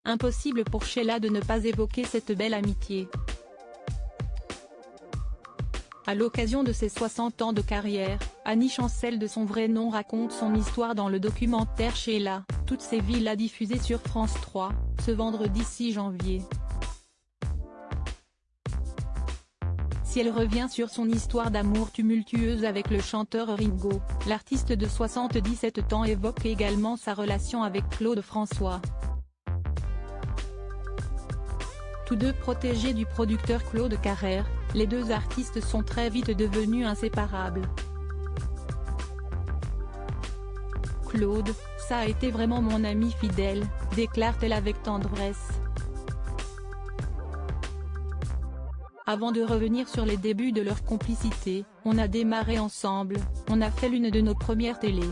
Impossible pour Sheila de ne pas évoquer cette belle amitié. À l'occasion de ses 60 ans de carrière, Annie Chancel de son vrai nom raconte son histoire dans le documentaire Sheila, toutes ses villas diffusé sur France 3, ce vendredi 6 janvier. Si elle revient sur son histoire d'amour tumultueuse avec le chanteur Ringo, l'artiste de 77 ans évoque également sa relation avec Claude François. Tous deux protégés du producteur Claude Carrère, les deux artistes sont très vite devenus inséparables. Claude, ça a été vraiment mon ami fidèle, déclare-t-elle avec tendresse. Avant de revenir sur les débuts de leur complicité, on a démarré ensemble, on a fait l'une de nos premières télés.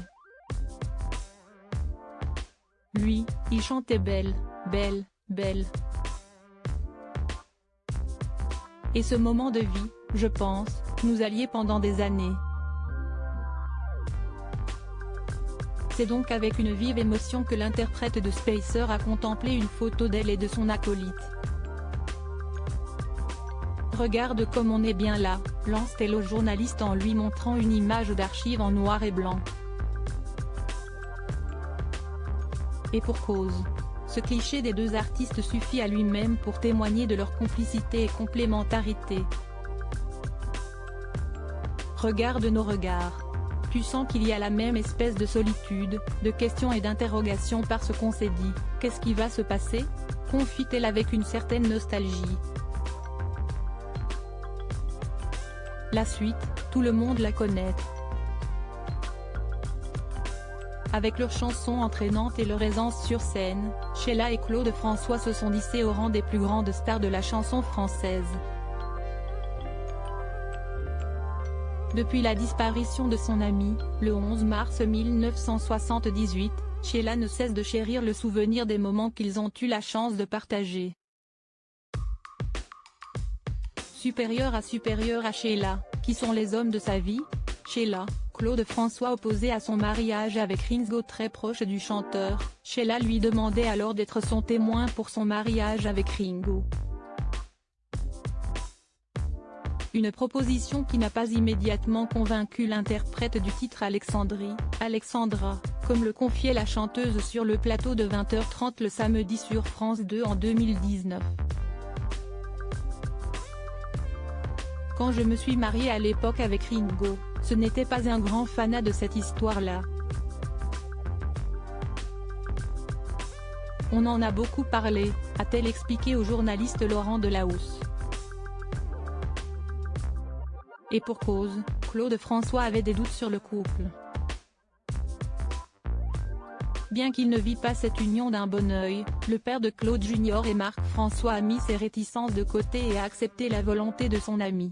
Lui, il chantait Belle, belle, belle. Et ce moment de vie, je pense, nous alliait pendant des années. C'est donc avec une vive émotion que l'interprète de Spacer a contemplé une photo d'elle et de son acolyte. Regarde comme on est bien là, lance-t-elle au journaliste en lui montrant une image d'archive en noir et blanc. Et pour cause. Ce cliché des deux artistes suffit à lui-même pour témoigner de leur complicité et complémentarité. Regarde nos regards. Tu sens qu'il y a la même espèce de solitude, de questions et d'interrogations parce qu'on s'est dit, qu'est-ce qui va se passer ? Confie-t-elle avec une certaine nostalgie. La suite, tout le monde la connaît. Avec leurs chansons entraînantes et leur aisance sur scène, Sheila et Claude François se sont hissés au rang des plus grandes stars de la chanson française. Depuis la disparition de son ami, le 11 mars 1978, Sheila ne cesse de chérir le souvenir des moments qu'ils ont eu la chance de partager. Supérieur à Sheila, qui sont les hommes de sa vie ? Sheila, Claude François opposé à son mariage avec Ringo très proche du chanteur, Sheila lui demandait alors d'être son témoin pour son mariage avec Ringo. Une proposition qui n'a pas immédiatement convaincu l'interprète du titre Alexandra, comme le confiait la chanteuse sur le plateau de 20h30 le samedi sur France 2 en 2019. Quand je me suis mariée à l'époque avec Ringo, ce n'était pas un grand fanat de cette histoire-là. On en a beaucoup parlé, a-t-elle expliqué au journaliste Laurent Delahousse. Et pour cause, Claude François avait des doutes sur le couple. Bien qu'il ne vit pas cette union d'un bon œil, le père de Claude Junior et Marc François a mis ses réticences de côté et a accepté la volonté de son ami.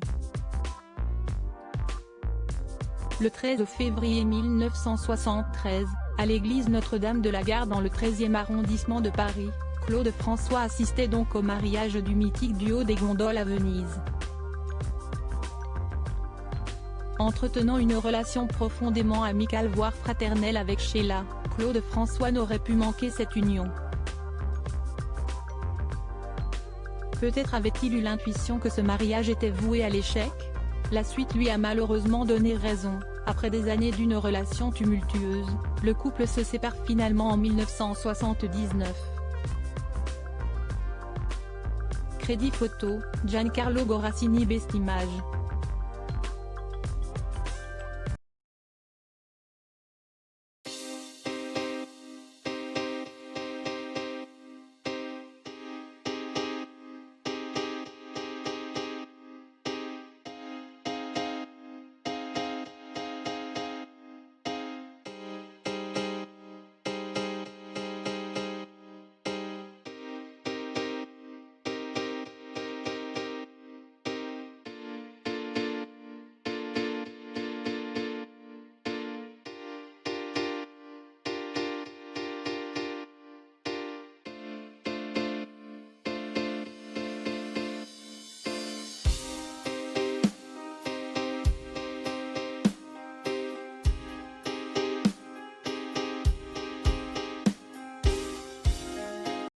Le 13 février 1973, à l'église Notre-Dame de la Garde dans le 13e arrondissement de Paris, Claude François assistait donc au mariage du mythique duo des gondoles à Venise. Entretenant une relation profondément amicale voire fraternelle avec Sheila, Claude François n'aurait pu manquer cette union. Peut-être avait-il eu l'intuition que ce mariage était voué à l'échec ? La suite lui a malheureusement donné raison. Après des années d'une relation tumultueuse, le couple se sépare finalement en 1979. Crédit photo, Giancarlo Gorassini. Best Image.